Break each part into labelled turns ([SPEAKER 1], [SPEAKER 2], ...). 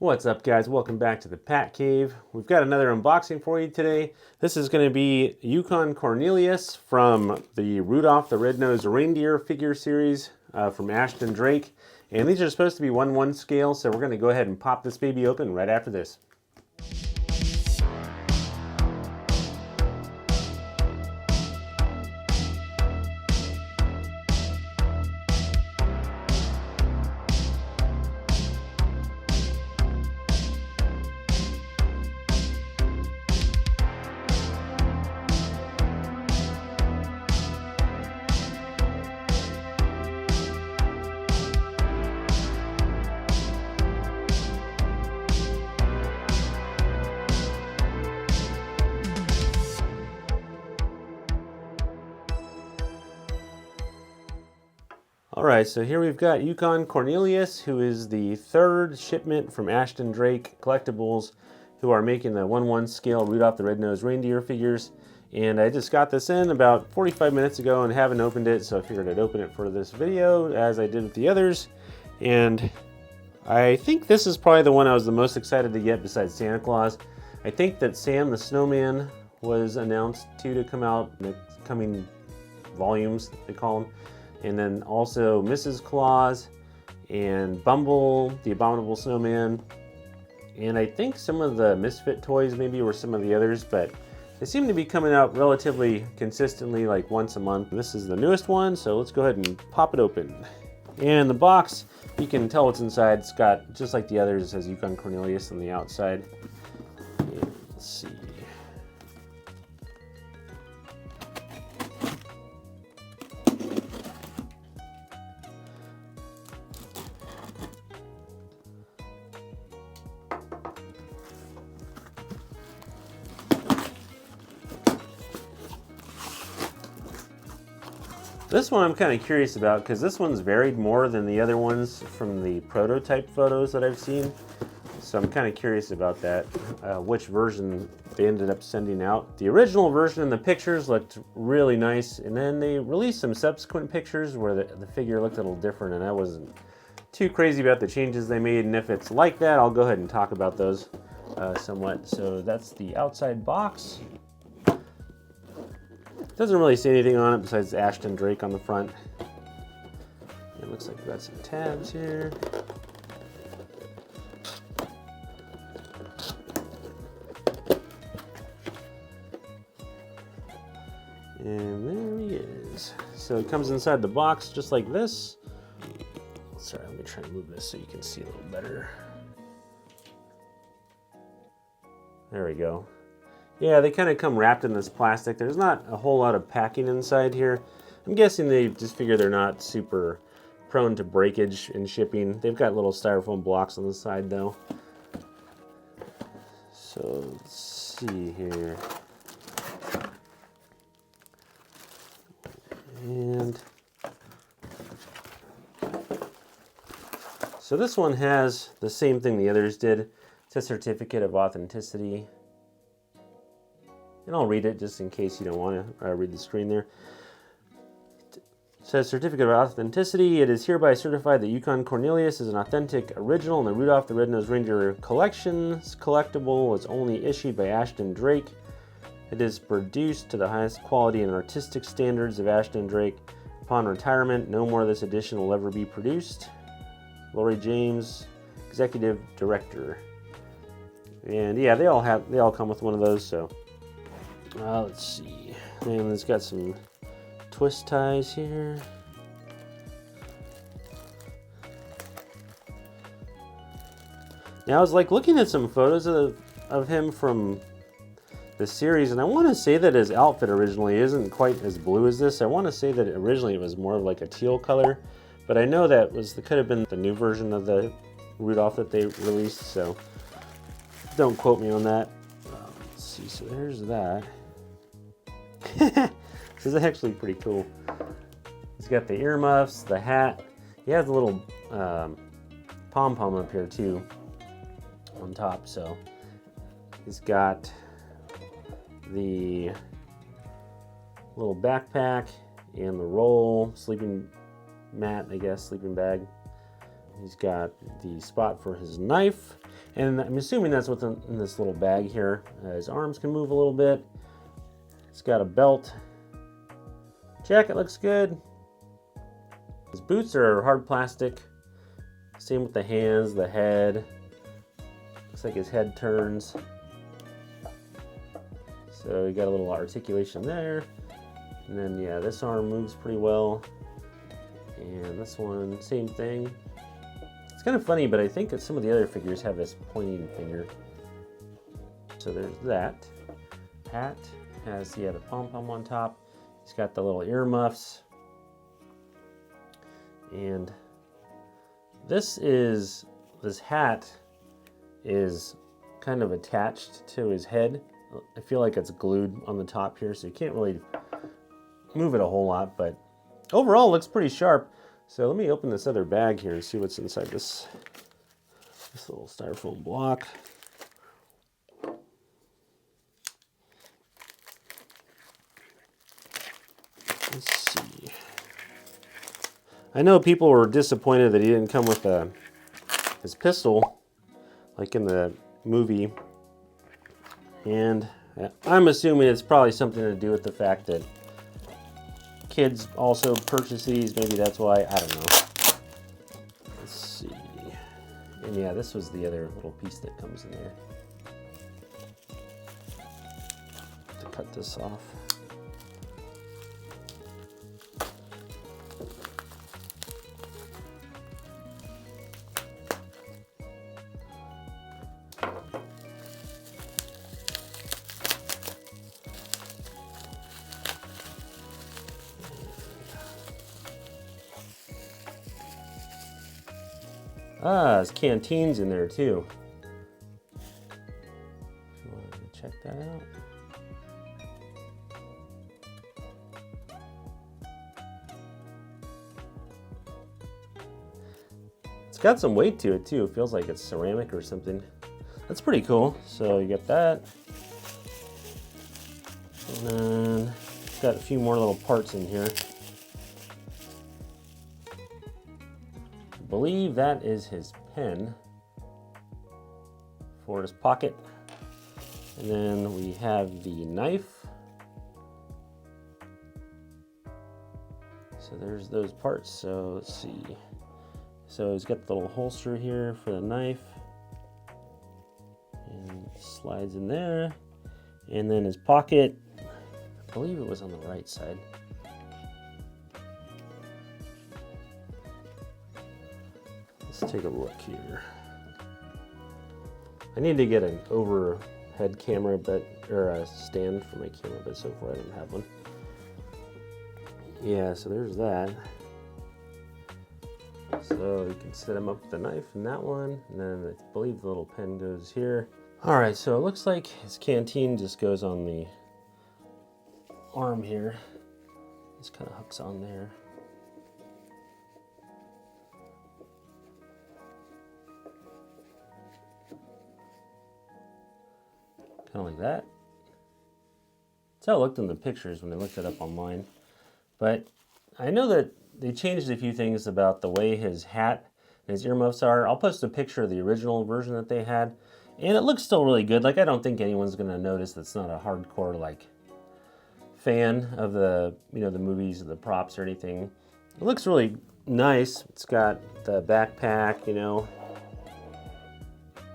[SPEAKER 1] What's up, guys? Welcome back to the Pat Cave. We've got another unboxing for you today. This is going to be Yukon Cornelius from the Rudolph the Red-Nosed Reindeer figure series from Ashton-Drake. And these are supposed to be 1/1 scale, so we're going to go ahead and pop this baby open right after this. Alright, so here we've got Yukon Cornelius, who is the third shipment from Ashton-Drake Collectibles, who are making the 1/1 scale Rudolph the Red-Nosed Reindeer figures. And I just got this in about 45 minutes ago and haven't opened it, so I figured I'd open it for this video, as I did with the others. And I think this is probably the one I was the most excited to get besides Santa Claus. I think that Sam the Snowman was announced to come out in the coming volumes, they call them. And then also Mrs. Claus and Bumble, the Abominable Snowman. And I think some of the Misfit toys maybe were some of the others, but they seem to be coming out relatively consistently, like once a month. This is the newest one, so let's go ahead and pop it open. And the box, you can tell what's inside. It's got, just like the others, it says Yukon Cornelius on the outside. And let's see. This one I'm kind of curious about because this one's varied more than the other ones from the prototype photos that I've seen. So I'm kind of curious about that, which version they ended up sending out. The original version in the pictures looked really nice, and then they released some subsequent pictures where the figure looked a little different, and I wasn't too crazy about the changes they made. And if it's like that, I'll go ahead and talk about those somewhat. So that's the outside box. Doesn't really say anything on it besides Ashton-Drake on the front. It looks like we've got some tabs here. And there he is. So it comes inside the box just like this. Sorry, let me try to move this so you can see a little better. There we go. Yeah, they kind of come wrapped in this plastic. There's not a whole lot of packing inside here. I'm guessing they just figure they're not super prone to breakage in shipping. They've got little styrofoam blocks on the side though. So let's see here. And so this one has the same thing the others did. It's a certificate of authenticity. And I'll read it just in case you don't want to read the screen there. It says, Certificate of Authenticity. It is hereby certified that Yukon Cornelius is an authentic original and the Rudolph the Red-Nosed Reindeer Collection's collectible was only issued by Ashton-Drake. It is produced to the highest quality and artistic standards of Ashton-Drake. Upon retirement, no more of this edition will ever be produced. Lori James, Executive Director. And yeah, they all come with one of those, so. Let's see. And it's got some twist ties here. Now I was like looking at some photos of him from the series, and I want to say that his outfit originally isn't quite as blue as this. I want to say that originally it was more of like a teal color, but I know that could have been the new version of the Rudolph that they released, so don't quote me on that. Let's see, so there's that. This is actually pretty cool. He's got the earmuffs, the hat. He has a little pom-pom up here too on top, so he's got the little backpack and the roll, sleeping mat, I guess, sleeping bag. He's got the spot for his knife. And I'm assuming that's what's in this little bag here. His arms can move a little bit. It's got a belt. Jacket looks good. His boots are hard plastic. Same with the hands, the head. Looks like his head turns. So you got a little articulation there. And then yeah, this arm moves pretty well. And this one, same thing. It's kind of funny, but I think that some of the other figures have this pointing finger. So there's that. Hat has, yeah, the pom-pom on top. He's got the little earmuffs. And this hat is kind of attached to his head. I feel like it's glued on the top here, so you can't really move it a whole lot, but overall it looks pretty sharp. So let me open this other bag here and see what's inside this little styrofoam block. Let's see. I know people were disappointed that he didn't come with his pistol like in the movie. And I'm assuming it's probably something to do with the fact that kids also purchase these. Maybe that's why. I don't know. Let's see. And yeah, this was the other little piece that comes in there. To cut this off. Ah, his canteen's in there too. If you wanted to check that out. It's got some weight to it too. It feels like it's ceramic or something. That's pretty cool. So you get that. And then it's got a few more little parts in here. I believe that is his pen for his pocket. And then we have the knife. So there's those parts. So let's see. So he's got the little holster here for the knife. And slides in there. And then his pocket, I believe it was on the right side. Let's take a look here. I need to get an overhead camera, or a stand for my camera, but so far I don't have one. Yeah, so there's that. So you can set him up with the knife in that one, and then I believe the little pen goes here. All right, so it looks like his canteen just goes on the arm here. Just kind of hooks on there. Kind of like that. That's how it looked in the pictures when I looked it up online. But I know that they changed a few things about the way his hat and his earmuffs are. I'll post a picture of the original version that they had. And it looks still really good. Like, I don't think anyone's going to notice that's not a hardcore, like, fan of the, you know, the movies or the props or anything. It looks really nice. It's got the backpack, you know.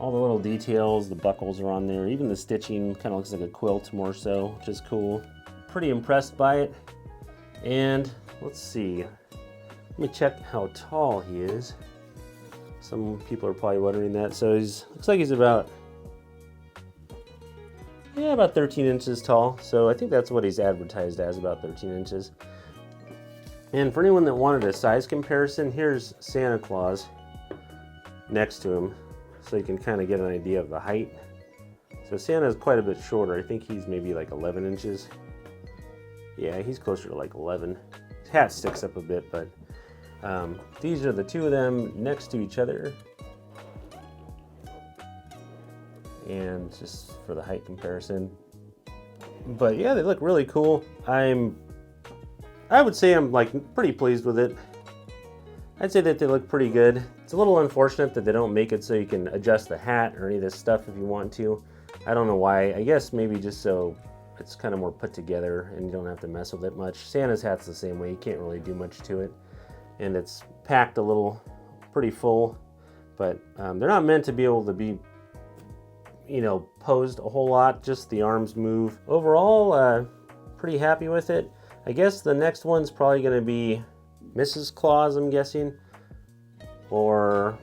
[SPEAKER 1] All the little details, the buckles are on there. Even the stitching kind of looks like a quilt more so, which is cool. Pretty impressed by it. And let's see. Let me check how tall he is. Some people are probably wondering that. So looks like he's about 13 inches tall. So I think that's what he's advertised as, about 13 inches. And for anyone that wanted a size comparison, here's Santa Claus next to him. So you can kind of get an idea of the height. So Santa's quite a bit shorter. I think he's maybe like 11 inches. Yeah, he's closer to like 11. His hat sticks up a bit, but these are the two of them next to each other. And just for the height comparison. But yeah, they look really cool. I would say I'm like pretty pleased with it. I'd say that they look pretty good. It's a little unfortunate that they don't make it so you can adjust the hat or any of this stuff if you want to. I don't know why. I guess maybe just so it's kind of more put together and you don't have to mess with it much. Santa's hat's the same way. You can't really do much to it. And it's packed a little, pretty full. But they're not meant to be able to be, you know, posed a whole lot. Just the arms move. Overall, pretty happy with it. I guess the next one's probably going to be Mrs. Claus, I'm guessing. Or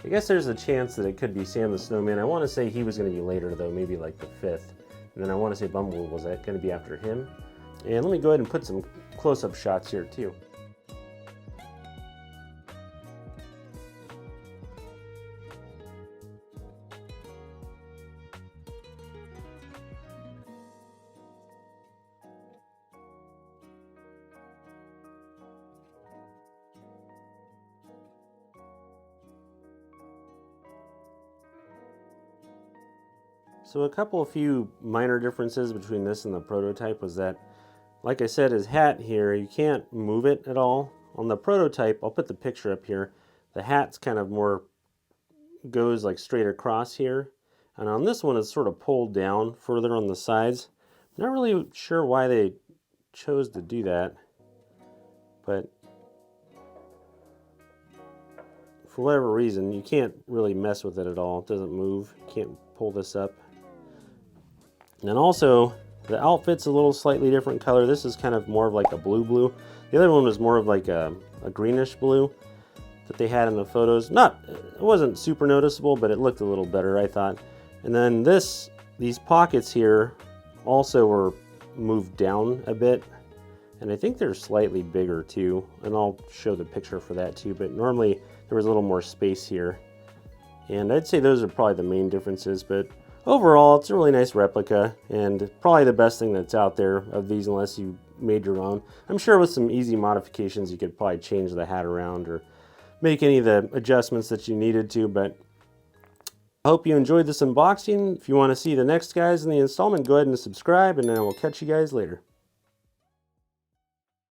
[SPEAKER 1] I guess there's a chance that it could be Sam the Snowman. I want to say he was going to be later though, maybe like the 5th. And then I want to say Bumblebee, was that going to be after him? And let me go ahead and put some close-up shots here too. So a few minor differences between this and the prototype was that, like I said, his hat here, you can't move it at all. On the prototype, I'll put the picture up here, the hat's kind of more goes like straight across here. And on this one, it's sort of pulled down further on the sides. I'm not really sure why they chose to do that, but for whatever reason, you can't really mess with it at all. It doesn't move. You can't pull this up. And also, the outfit's a little slightly different color. This is kind of more of like a blue. The other one was more of like a greenish blue that they had in the photos. It wasn't super noticeable, but it looked a little better, I thought. And then these pockets here also were moved down a bit. And I think they're slightly bigger too. And I'll show the picture for that too. But normally there was a little more space here. And I'd say those are probably the main differences, but overall, it's a really nice replica, and probably the best thing that's out there of these unless you made your own. I'm sure with some easy modifications you could probably change the hat around or make any of the adjustments that you needed to, but I hope you enjoyed this unboxing. If you want to see the next guys in the installment, go ahead and subscribe, and then we'll catch you guys later.